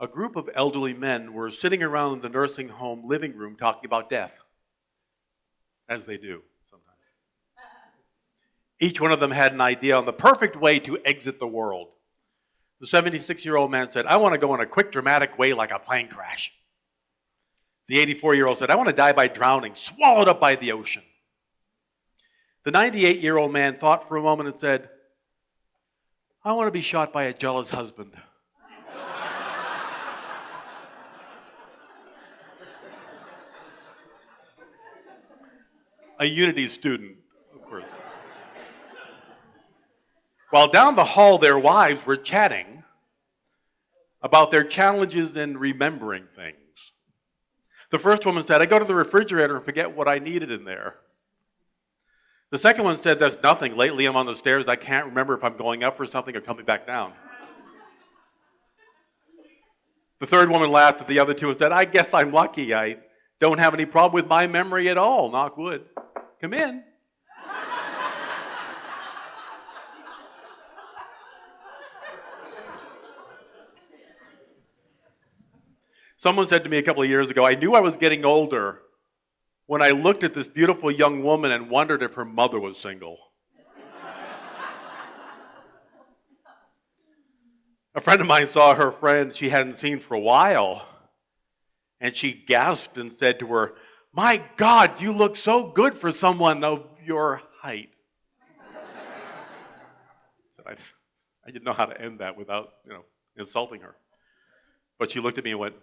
a group of elderly men were sitting around the nursing home living room talking about death, as they do sometimes. Each one of them had an idea on the perfect way to exit the world. The 76-year-old man said, I want to go in a quick, dramatic way like a plane crash. The 84-year-old said, I want to die by drowning, swallowed up by the ocean. The 98-year-old man thought for a moment and said, I want to be shot by a jealous husband. A Unity student, of course. While down the hall, their wives were chatting about their challenges in remembering things. The first woman said, I go to the refrigerator and forget what I needed in there. The second one said, there's nothing. Lately I'm on the stairs. I can't remember if I'm going up for something or coming back down. The third woman laughed at the other two and said, I guess I'm lucky. I don't have any problem with my memory at all, knock wood. Come in. Someone said to me a couple of years ago, I knew I was getting older when I looked at this beautiful young woman and wondered if her mother was single. A friend of mine saw her friend she hadn't seen for a while, and she gasped and said to her, my God, you look so good for someone of your height. I didn't know how to end that without, insulting her. But she looked at me and went.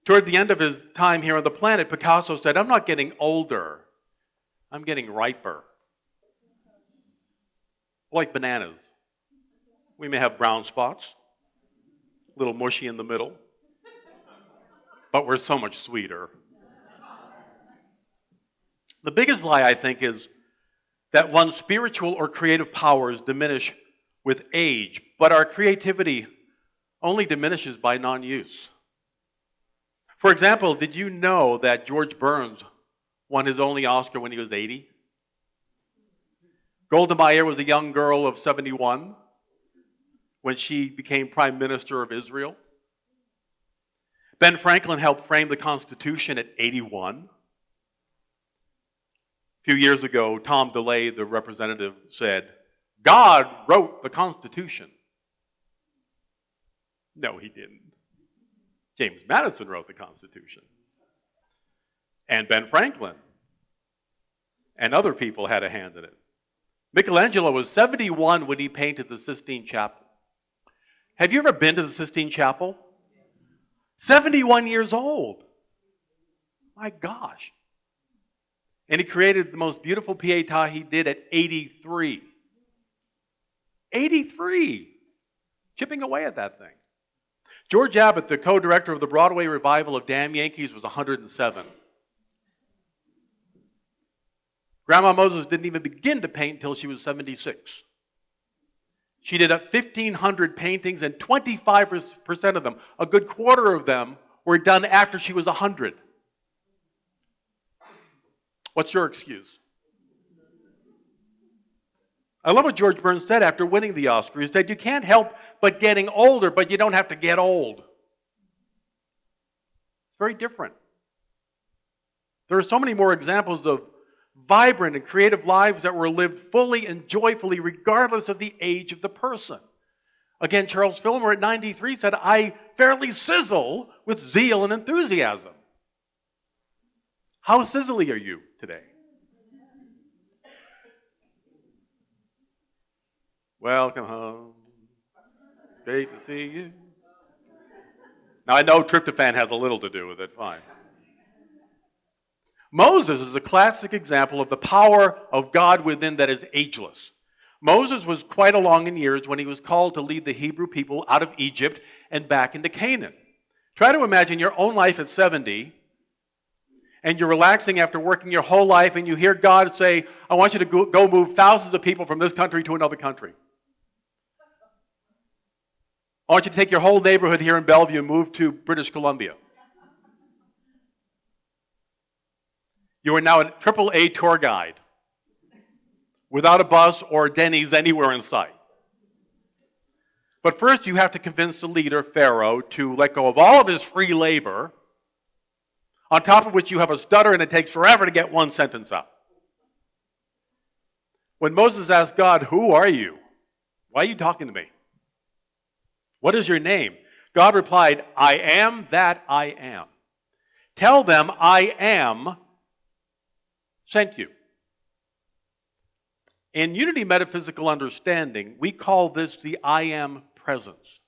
Toward the end of his time here on the planet, Picasso said, I'm not getting older, I'm getting riper. Like bananas. We may have brown spots, a little mushy in the middle, but we're so much sweeter. The biggest lie, I think, is that one's spiritual or creative powers diminish with age, but our creativity only diminishes by non-use. For example, did you know that George Burns won his only Oscar when he was 80? Golda Meir was a young girl of 71 when she became Prime Minister of Israel. Ben Franklin helped frame the Constitution at 81. A few years ago, Tom DeLay, the representative, said, God wrote the Constitution. No, he didn't. James Madison wrote the Constitution. And Ben Franklin. And other people had a hand in it. Michelangelo was 71 when he painted the Sistine Chapel. Have you ever been to the Sistine Chapel? 71 years old. My gosh. And he created the most beautiful Pietà he did at 83. 83! Chipping away at that thing. George Abbott, the co-director of the Broadway revival of Damn Yankees, was 107. Grandma Moses didn't even begin to paint until she was 76. She did 1,500 paintings, and 25% of them, a good quarter of them, were done after she was 100. What's your excuse? I love what George Burns said after winning the Oscar. He said, you can't help but getting older, but you don't have to get old. It's very different. There are so many more examples of vibrant and creative lives that were lived fully and joyfully regardless of the age of the person. Again, Charles Fillmore at 93 said, I fairly sizzle with zeal and enthusiasm. How sizzly are you today? Welcome home. Great to see you. Now, I know tryptophan has a little to do with it. Fine. Moses is a classic example of the power of God within that is ageless. Moses was quite along in years when he was called to lead the Hebrew people out of Egypt and back into Canaan. Try to imagine your own life at 70, and you're relaxing after working your whole life, and you hear God say, I want you to go move thousands of people from this country to another country. I want you to take your whole neighborhood here in Bellevue and move to British Columbia. You are now a AAA tour guide without a bus or Denny's anywhere in sight. But first you have to convince the leader, Pharaoh, to let go of all of his free labor, on top of which you have a stutter and it takes forever to get one sentence out. When Moses asked God, "Who are you? Why are you talking to me? What is your name?" God replied, "I am that I am. Tell them I am sent you." In Unity Metaphysical Understanding, we call this the I am presence.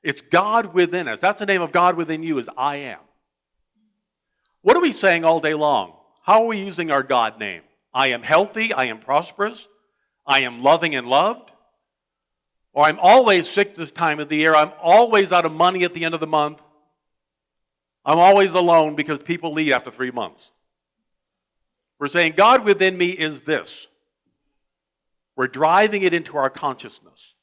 It's God within us. That's the name of God within you, is I am. What are we saying all day long? How are we using our God name? I am healthy, I am prosperous, I am loving and loved, or I'm always sick this time of the year, I'm always out of money at the end of the month, I'm always alone because people leave after 3 months. We're saying God within me is this. We're driving it into our consciousness.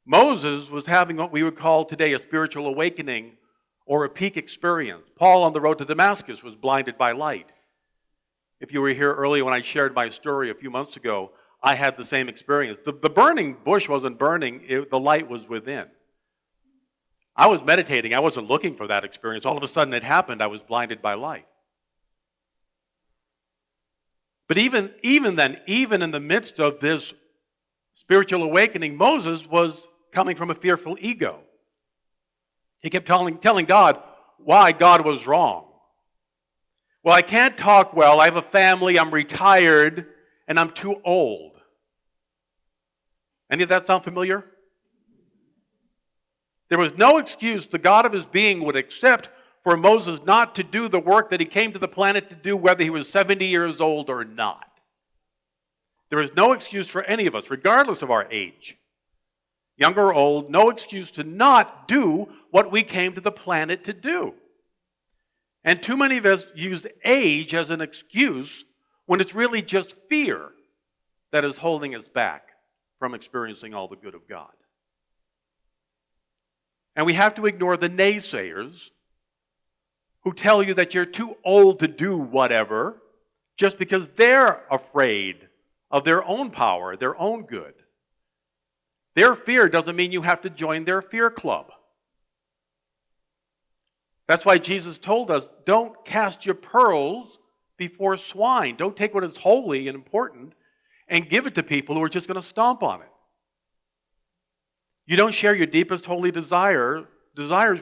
Moses was having what we would call today a spiritual awakening or a peak experience. Paul on the road to Damascus was blinded by light. If you were here earlier when I shared my story a few months ago, I had the same experience. The burning bush wasn't burning, the light was within. I was meditating, I wasn't looking for that experience. All of a sudden it happened, I was blinded by light. But even then, even in the midst of this spiritual awakening, Moses was coming from a fearful ego. He kept telling God why God was wrong. Well, I can't talk well, I have a family, I'm retired, and I'm too old. Any of that sound familiar? There was no excuse the God of his being would accept for Moses not to do the work that he came to the planet to do, whether he was 70 years old or not. There is no excuse for any of us, regardless of our age, young or old, no excuse to not do what we came to the planet to do. And too many of us use age as an excuse when it's really just fear that is holding us back from experiencing all the good of God. And we have to ignore the naysayers who tell you that you're too old to do whatever just because they're afraid of their own power, their own good. Their fear doesn't mean you have to join their fear club. That's why Jesus told us, don't cast your pearls before swine. Don't take what is holy and important and give it to people who are just going to stomp on it. You don't share your deepest holy desires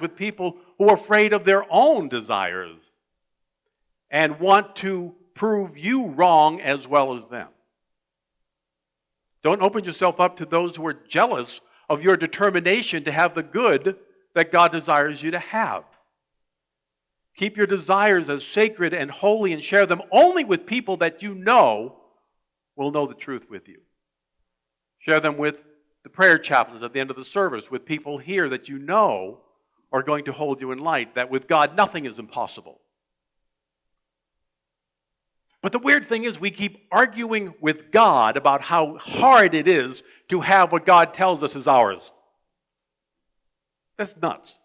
with people who are afraid of their own desires and want to prove you wrong as well as them. Don't open yourself up to those who are jealous of your determination to have the good that God desires you to have. Keep your desires as sacred and holy and share them only with people that you know will know the truth with you. Share them with the prayer chaplains at the end of the service, with people here that you know are going to hold you in light, that with God nothing is impossible. But the weird thing is we keep arguing with God about how hard it is to have what God tells us is ours. That's nuts.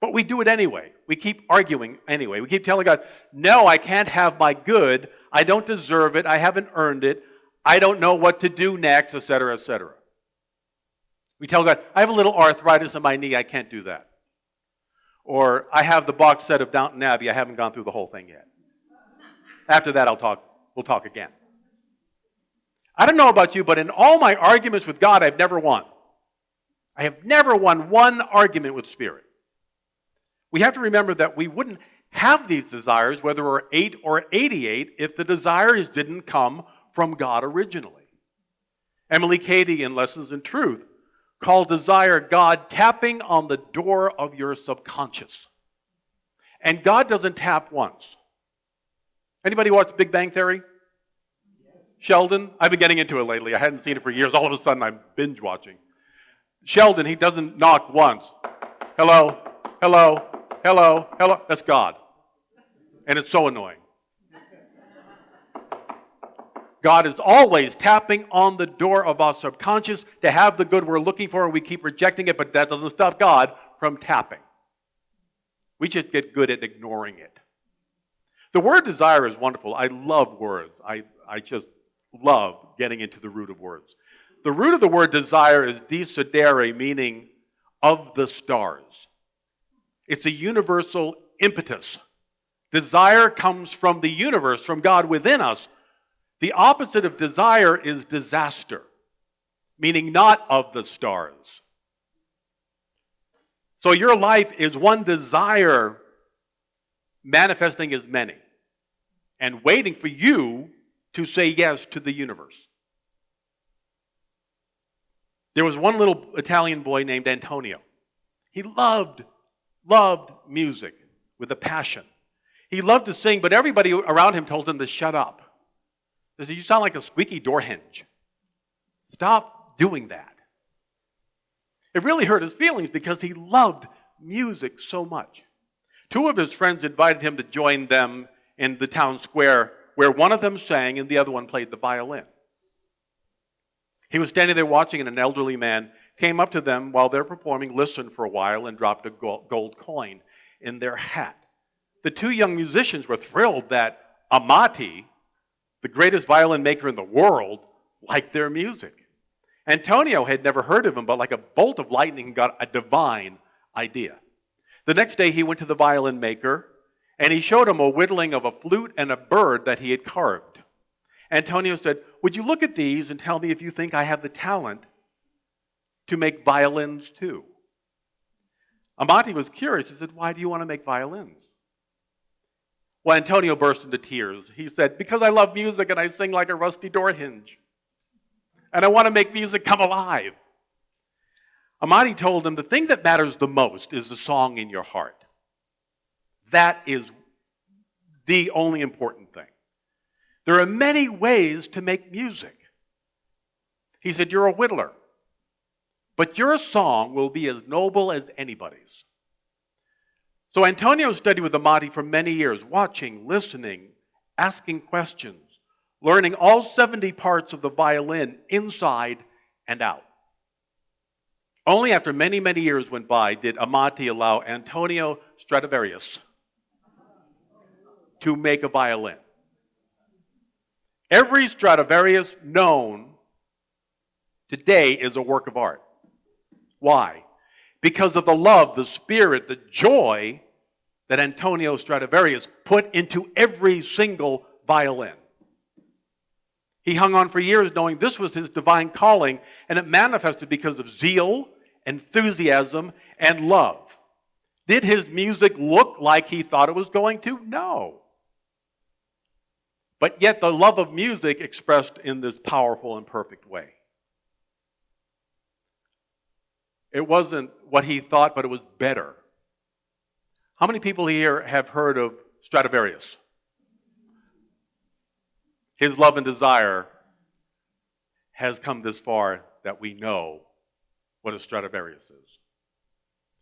But we do it anyway. We keep arguing anyway. We keep telling God, no, I can't have my good. I don't deserve it. I haven't earned it. I don't know what to do next, etc., etc. We tell God, I have a little arthritis in my knee. I can't do that. Or I have the box set of Downton Abbey. I haven't gone through the whole thing yet. After that, we'll talk again. I don't know about you, but in all my arguments with God, I've never won. I have never won one argument with Spirit. We have to remember that we wouldn't have these desires, whether we're 8 or 88, if the desires didn't come from God originally. Emily Cady in Lessons in Truth called desire God tapping on the door of your subconscious. And God doesn't tap once. Anybody watch Big Bang Theory? Yes. Sheldon? I've been getting into it lately. I hadn't seen it for years. All of a sudden, I'm binge watching. Sheldon, he doesn't knock once. Hello, hello, hello, hello. That's God. And it's so annoying. God is always tapping on the door of our subconscious to have the good we're looking for, and we keep rejecting it, but that doesn't stop God from tapping. We just get good at ignoring it. The word desire is wonderful. I love words. I just love getting into the root of words. The root of the word desire is desidere, meaning of the stars. It's a universal impetus. Desire comes from the universe, from God within us. The opposite of desire is disaster, meaning not of the stars. So your life is one desire manifesting as many and waiting for you to say yes to the universe. There was one little Italian boy named Antonio. He loved music with a passion. He loved to sing, but everybody around him told him to shut up. They said, "You sound like a squeaky door hinge. Stop doing that." It really hurt his feelings because he loved music so much. Two of his friends invited him to join them in the town square, where one of them sang and the other one played the violin. He was standing there watching, and an elderly man came up to them while they were performing, listened for a while, and dropped a gold coin in their hat. The two young musicians were thrilled that Amati, the greatest violin maker in the world, liked their music. Antonio had never heard of him, but like a bolt of lightning got a divine idea. The next day he went to the violin maker, and he showed him a whittling of a flute and a bird that he had carved. Antonio said, "Would you look at these and tell me if you think I have the talent to make violins too?" Amati was curious. He said, "Why do you want to make violins?" Well, Antonio burst into tears. He said, "Because I love music and I sing like a rusty door hinge. And I want to make music come alive." Amati told him, "The thing that matters the most is the song in your heart. That is the only important thing. There are many ways to make music." He said, "You're a whittler, but your song will be as noble as anybody's." So Antonio studied with Amati for many years, watching, listening, asking questions, learning all 70 parts of the violin inside and out. Only after many, many years went by did Amati allow Antonio Stradivarius to make a violin. Every Stradivarius known today is a work of art. Why? Because of the love, the spirit, the joy that Antonio Stradivarius put into every single violin. He hung on for years knowing this was his divine calling, and it manifested because of zeal, enthusiasm, and love. Did his music look like he thought it was going to? No. But yet the love of music expressed in this powerful and perfect way. It wasn't what he thought, but it was better. How many people here have heard of Stradivarius? His love and desire has come this far that we know what a Stradivarius is.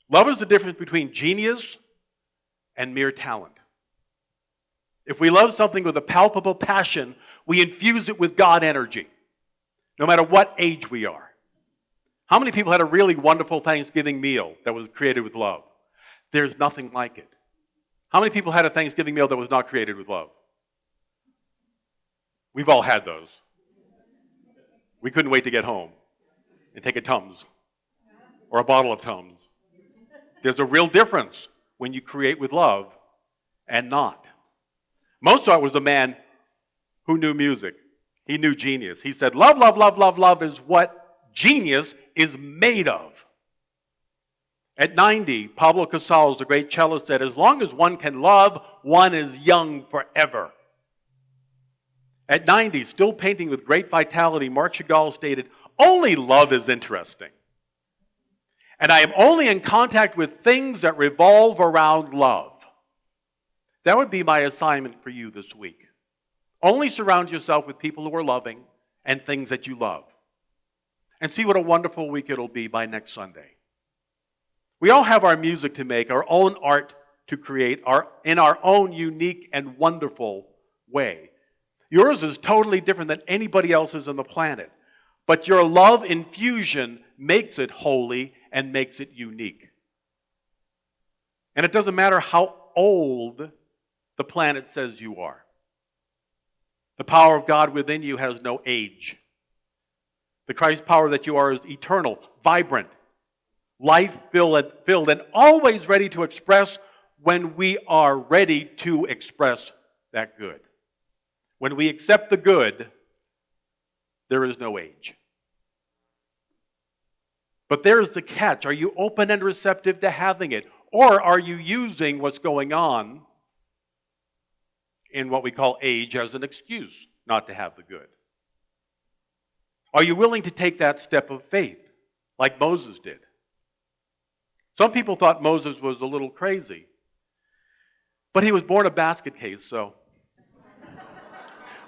Love is the difference between genius and mere talent. If we love something with a palpable passion, we infuse it with God energy, no matter what age we are. How many people had a really wonderful Thanksgiving meal that was created with love? There's nothing like it. How many people had a Thanksgiving meal that was not created with love? We've all had those. We couldn't wait to get home and take a Tums or a bottle of Tums. There's a real difference when you create with love and not. Mozart was a man who knew music. He knew genius. He said, "Love, love, love, love, love is what genius is made of." At 90, Pablo Casals, the great cellist, said, "As long as one can love, one is young forever." At 90, still painting with great vitality, Marc Chagall stated, "Only love is interesting. And I am only in contact with things that revolve around love." That would be my assignment for you this week. Only surround yourself with people who are loving and things that you love. And see what a wonderful week it'll be by next Sunday. We all have our music to make, our own art to create, in our own unique and wonderful way. Yours is totally different than anybody else's on the planet. But your love infusion makes it holy and makes it unique. And it doesn't matter how old the planet says you are. The power of God within you has no age. The Christ power that you are is eternal, vibrant, life-filled, and always ready to express when we are ready to express that good. When we accept the good, there is no age. But there's the catch. Are you open and receptive to having it? Or are you using what's going on in what we call age as an excuse not to have the good? Are you willing to take that step of faith like Moses did? Some people thought Moses was a little crazy, but he was born a basket case, so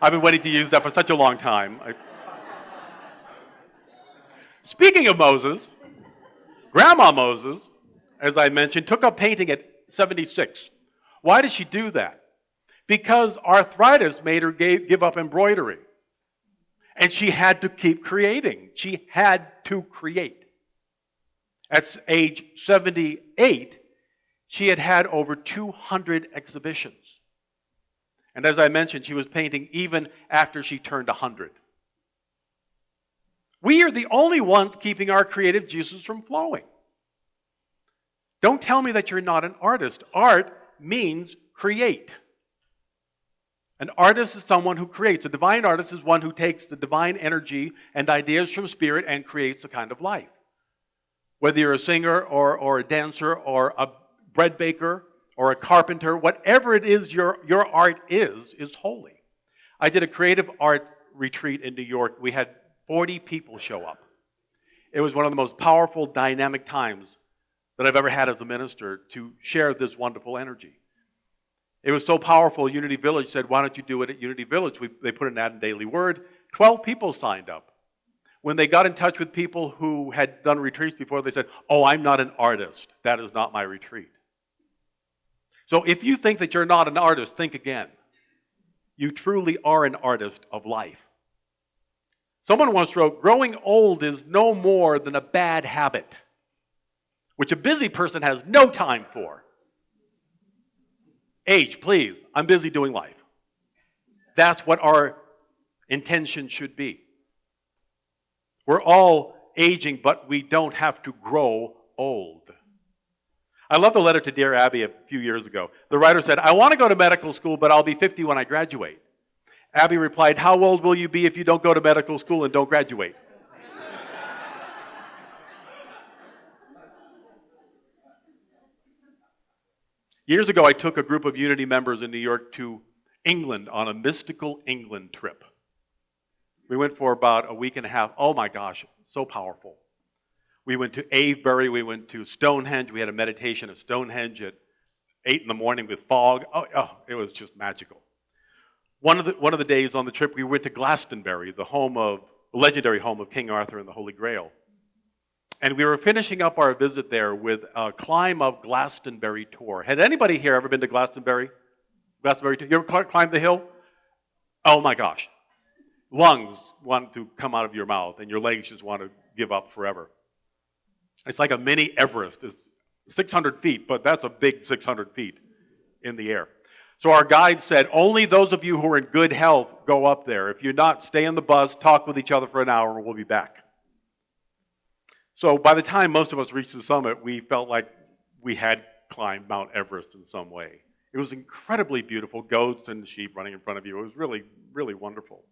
I've been waiting to use that for such a long time. Speaking of Moses, Grandma Moses, as I mentioned, took up painting at 76. Why did she do that? Because arthritis made her give up embroidery. And she had to keep creating. She had to create. At age 78, she had had over 200 exhibitions. And as I mentioned, she was painting even after she turned 100. We are the only ones keeping our creative juices from flowing. Don't tell me that you're not an artist. Art means create. An artist is someone who creates. A divine artist is one who takes the divine energy and ideas from spirit and creates a kind of life. Whether you're a singer or a dancer or a bread baker or a carpenter, whatever it is your art is holy. I did a creative art retreat in New York. We had 40 people show up. It was one of the most powerful, dynamic times that I've ever had as a minister to share this wonderful energy. It was so powerful, Unity Village said, why don't you do it at Unity Village? They put an ad in Daily Word. 12 people signed up. When they got in touch with people who had done retreats before, they said, oh, I'm not an artist. That is not my retreat. So if you think that you're not an artist, think again. You truly are an artist of life. Someone once wrote, growing old is no more than a bad habit, which a busy person has no time for. Age, please. I'm busy doing life. That's what our intention should be. We're all aging, but we don't have to grow old. I love the letter to Dear Abby a few years ago. The writer said, I want to go to medical school, but I'll be 50 when I graduate. Abby replied, how old will you be if you don't go to medical school and don't graduate? Years ago, I took a group of Unity members in New York to England on a mystical England trip. We went for about a week and a half. Oh my gosh, so powerful. We went to Avebury, we went to Stonehenge. We had a meditation at Stonehenge at 8 in the morning with fog. Oh, it was just magical. One of the days on the trip, we went to Glastonbury, the legendary home of King Arthur and the Holy Grail. And we were finishing up our visit there with a Climb of Glastonbury tour. Had anybody here ever been to Glastonbury? Glastonbury tour? You ever climbed the hill? Oh my gosh. Lungs want to come out of your mouth and your legs just want to give up forever. It's like a mini Everest. It's 600 feet, but that's a big 600 feet in the air. So our guide said, only those of you who are in good health go up there. If you're not, stay on the bus, talk with each other for an hour, and we'll be back. So by the time most of us reached the summit, we felt like we had climbed Mount Everest in some way. It was incredibly beautiful, goats and sheep running in front of you. It was really, really wonderful.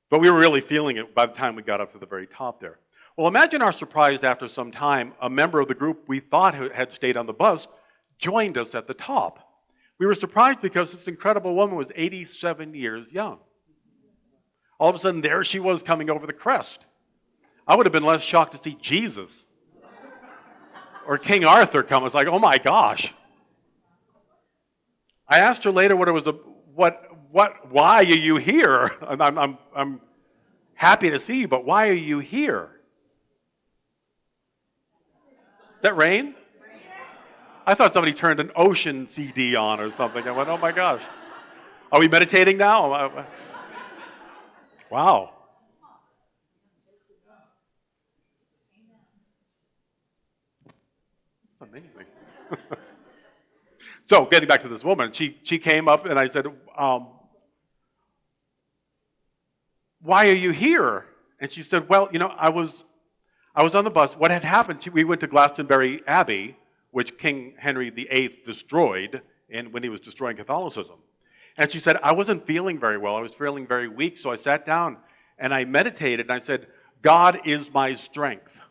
But we were really feeling it by the time we got up to the very top there. Well, imagine our surprise after some time, a member of the group we thought had stayed on the bus joined us at the top. We were surprised because this incredible woman was 87 years young. All of a sudden, there she was coming over the crest. I would have been less shocked to see Jesus or King Arthur come. I was like, oh my gosh. I asked her later what it was, why are you here? I'm happy to see you, but why are you here? Is that rain? I thought somebody turned an Ocean CD on or something. I went, oh my gosh. Are we meditating now? Wow. That's amazing. So, getting back to this woman, she came up and I said, why are you here? And she said, well, I was on the bus. What had happened, we went to Glastonbury Abbey, which King Henry VIII destroyed when he was destroying Catholicism. And she said, I wasn't feeling very well. I was feeling very weak. So I sat down and I meditated and I said, God is my strength.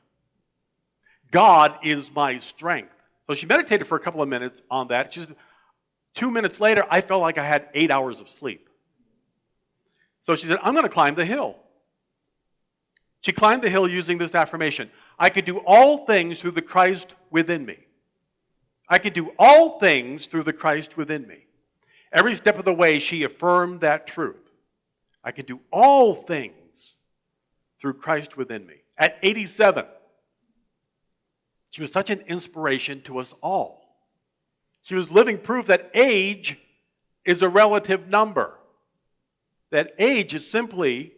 God is my strength. So she meditated for a couple of minutes on that. She said, 2 minutes later, I felt like I had 8 hours of sleep. So she said, I'm going to climb the hill. She climbed the hill using this affirmation. I could do all things through the Christ within me. I could do all things through the Christ within me. Every step of the way, she affirmed that truth. I could do all things through Christ within me. At 87, she was such an inspiration to us all. She was living proof that age is a relative number. That age is simply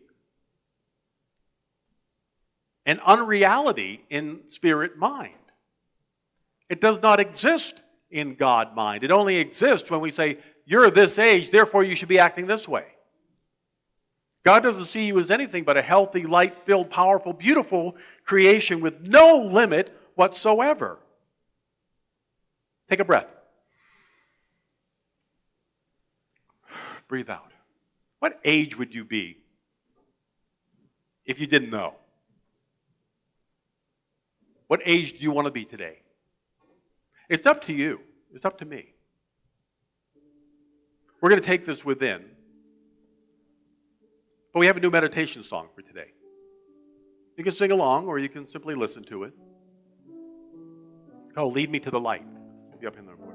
an unreality in spirit mind. It does not exist in God mind. It only exists when we say, you're this age, therefore you should be acting this way. God doesn't see you as anything but a healthy, light-filled, powerful, beautiful creation with no limit whatsoever. Take a breath. Breathe out. What age would you be if you didn't know? What age do you want to be today? It's up to you. It's up to me. We're going to take this within. But we have a new meditation song for today. You can sing along or you can simply listen to it. It's called Lead Me to the Light. It'll be up in there for you.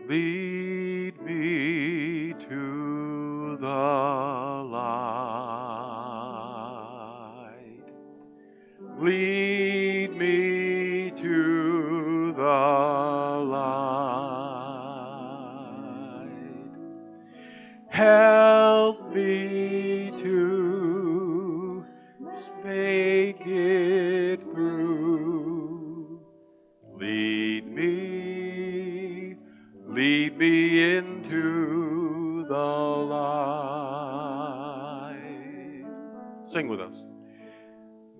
Lead me to the light. Lead me to the light. Help me to make it through. Lead me into the light. Sing with us.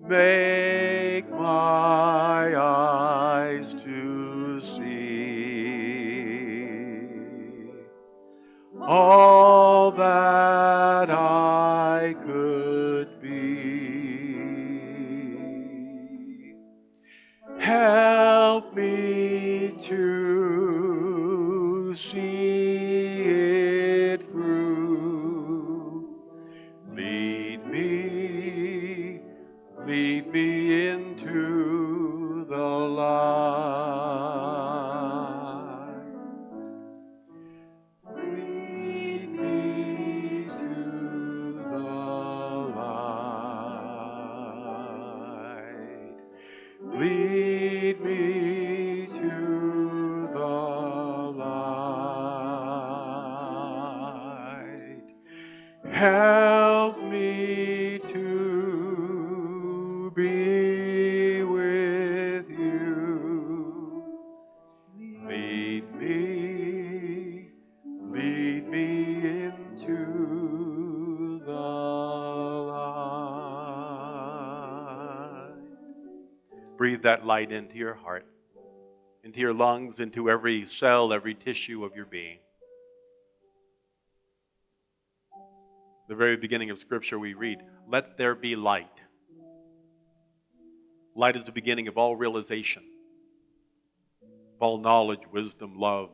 Make my eyes to see all that I could be. Help me to see it through. Lead me into the light. Lead me to the light. Lead me to the light. Help me to be with you. Lead me into the light. Breathe that light into your heart, into your lungs, into every cell, every tissue of your being. The very beginning of Scripture we read, let there be light. Light is the beginning of all realization, of all knowledge, wisdom, love,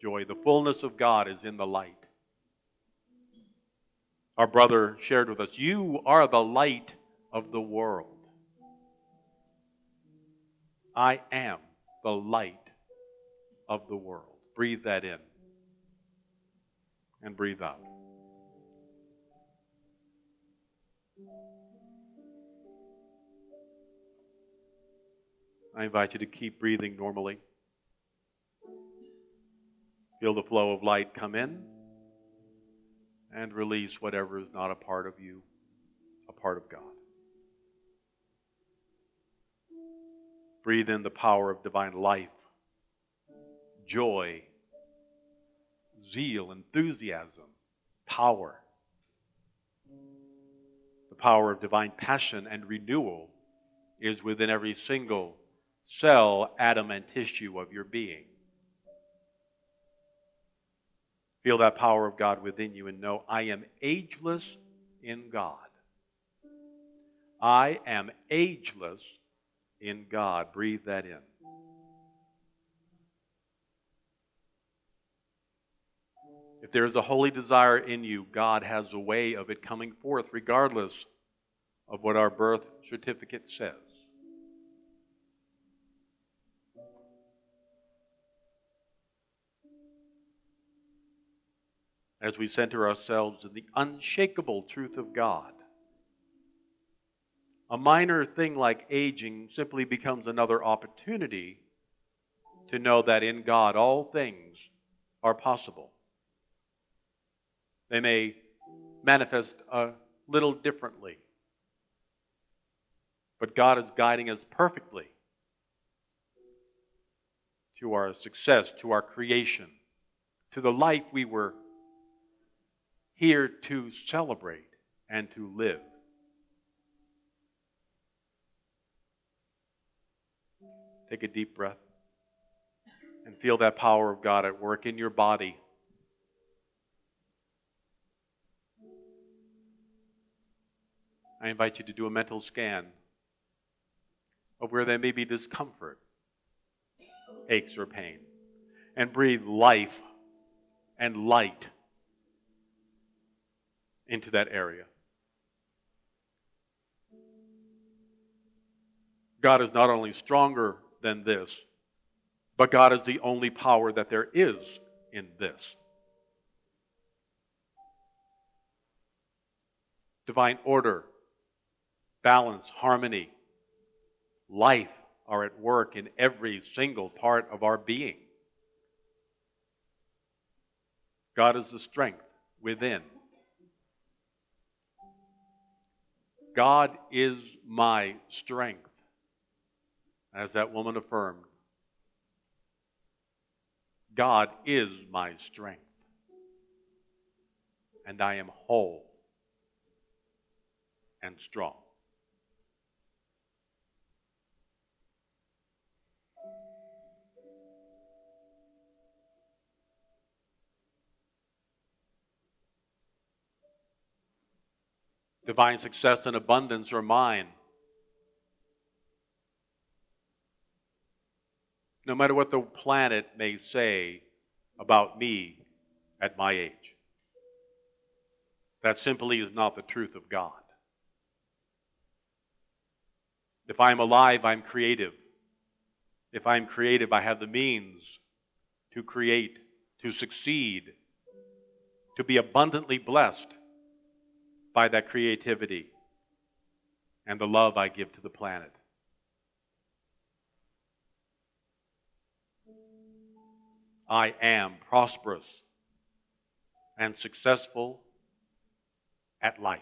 joy. The fullness of God is in the light. Our brother shared with us, you are the light of the world. I am the light of the world. Breathe that in and breathe out. I invite you to keep breathing normally. Feel the flow of light come in and release whatever is not a part of you, a part of God. Breathe in the power of divine life, joy, zeal, enthusiasm, power. The power of divine passion and renewal is within every single cell, atom, and tissue of your being. Feel that power of God within you and know, I am ageless in God. I am ageless in God. Breathe that in. If there is a holy desire in you, God has a way of it coming forth regardless of what our birth certificate says. As we center ourselves in the unshakable truth of God, a minor thing like aging simply becomes another opportunity to know that in God all things are possible. They may manifest a little differently, but God is guiding us perfectly to our success, to our creation, to the life we were here to celebrate and to live. Take a deep breath and feel that power of God at work in your body. I invite you to do a mental scan of where there may be discomfort, aches, or pain, and breathe life and light into that area. God is not only stronger than this, but God is the only power that there is in this. Divine order, balance, harmony, life are at work in every single part of our being. God is the strength within. God is my strength, as that woman affirmed. God is my strength, and I am whole and strong. Divine success and abundance are mine. No matter what the planet may say about me at my age. That simply is not the truth of God. If I'm alive, I'm creative. If I'm creative, I have the means to create, to succeed, to be abundantly blessed by that creativity and the love I give to the planet. I am prosperous and successful at life.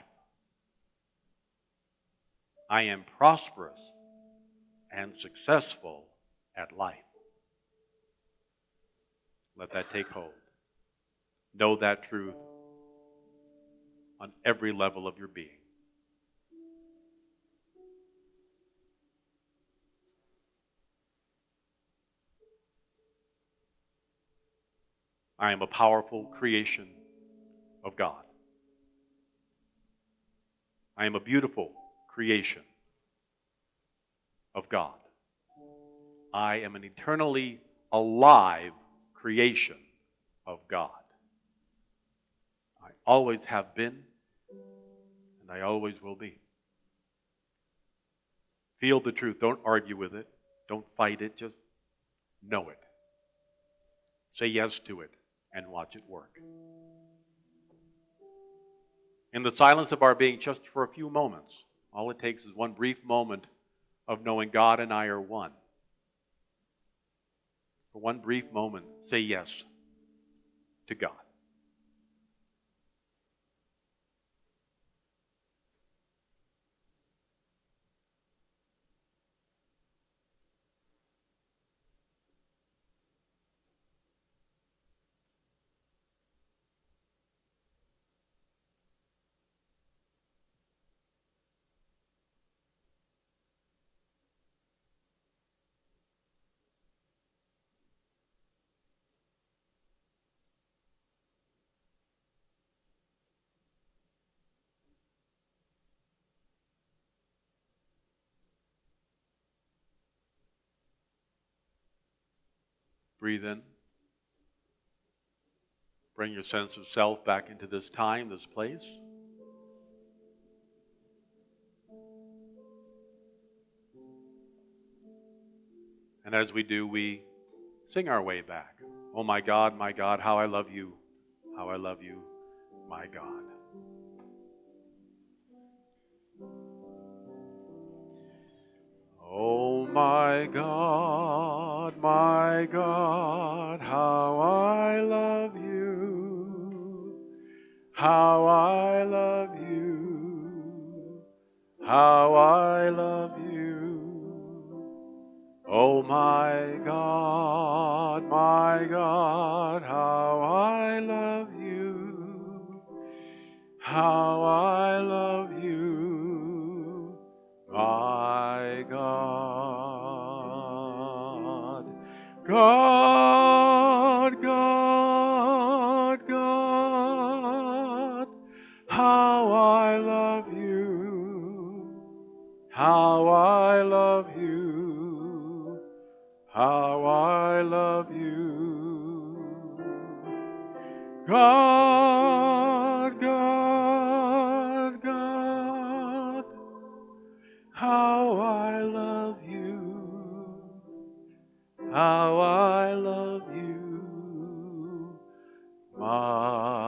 I am prosperous and successful at life. Let that take hold. Know that truth on every level of your being. I am a powerful creation of God. I am a beautiful creation of God. I am an eternally alive creation of God. I always have been, and I always will be. Feel the truth. Don't argue with it. Don't fight it. Just know it. Say yes to it and watch it work. In the silence of our being, just for a few moments, all it takes is one brief moment of knowing God and I are one. For one brief moment, say yes to God. Breathe in. Bring your sense of self back into this time, this place. And as we do, we sing our way back. Oh my God, how I love you, my God. Oh my God, how I love you, how I love you, how I love you. Oh my God, how I love you, how I love you, my God. God, how I love you, how I love you, how I love you. God, how I love you, how I love you, my